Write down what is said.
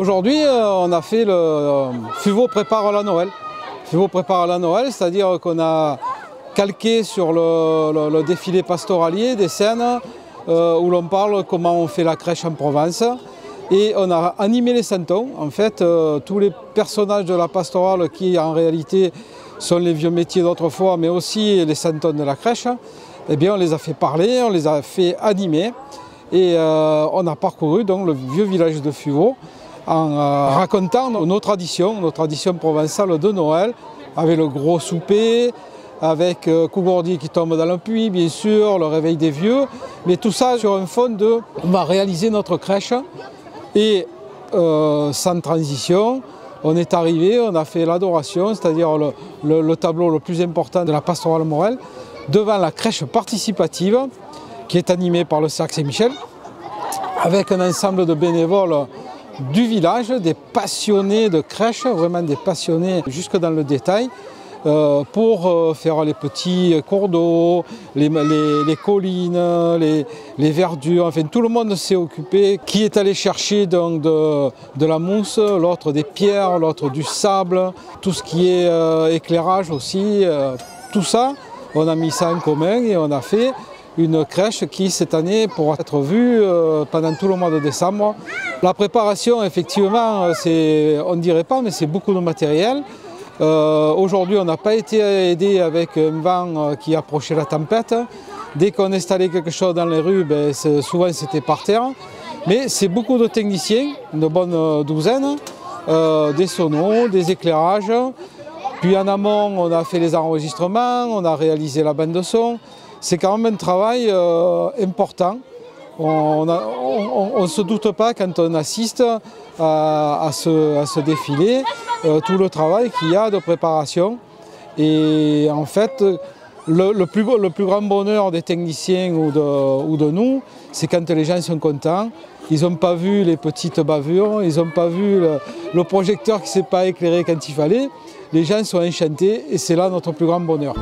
Aujourd'hui, on a fait le FUVO prépare la Noël. FUVO prépare la Noël, c'est-à-dire qu'on a calqué sur le défilé pastoralier des scènes où l'on parle comment on fait la crèche en Provence. Et on a animé les santons. En fait, tous les personnages de la pastorale qui en réalité sont les vieux métiers d'autrefois, mais aussi les santons de la crèche, eh bien, on les a fait parler, on les a fait animer. Et on a parcouru donc, le vieux village de FUVO en racontant nos traditions provençales de Noël, avec le gros souper, avec Cougourdi qui tombe dans le puits, bien sûr, le réveil des vieux, mais tout ça sur un fond de « on va réaliser notre crèche » et sans transition, on est arrivé, on a fait l'adoration, c'est-à-dire le tableau le plus important de la pastorale Morel, devant la crèche participative qui est animée par le Cercle Saint-Michel, avec un ensemble de bénévoles du village, des passionnés de crèche, vraiment des passionnés jusque dans le détail, pour faire les petits cours d'eau, les collines, les verdures, enfin tout le monde s'est occupé. Qui est allé chercher donc de la mousse, l'autre des pierres, l'autre du sable, tout ce qui est éclairage aussi, tout ça, on a mis ça en commun et on a fait une crèche qui cette année pourra être vue pendant tout le mois de décembre. La préparation effectivement, on ne dirait pas, mais c'est beaucoup de matériel. Aujourd'hui on n'a pas été aidé avec un vent qui approchait la tempête. Dès qu'on installait quelque chose dans les rues, souvent c'était par terre. Mais c'est beaucoup de techniciens, une bonne douzaine, des sonos, des éclairages. Puis en amont on a fait les enregistrements, on a réalisé la bande de son. C'est quand même un travail important. On ne se doute pas quand on assiste à ce défilé, tout le travail qu'il y a de préparation. Et en fait, le plus grand bonheur des techniciens ou de nous, c'est quand les gens sont contents. Ils n'ont pas vu les petites bavures, ils n'ont pas vu le projecteur qui ne s'est pas éclairé quand il fallait. Les gens sont enchantés et c'est là notre plus grand bonheur.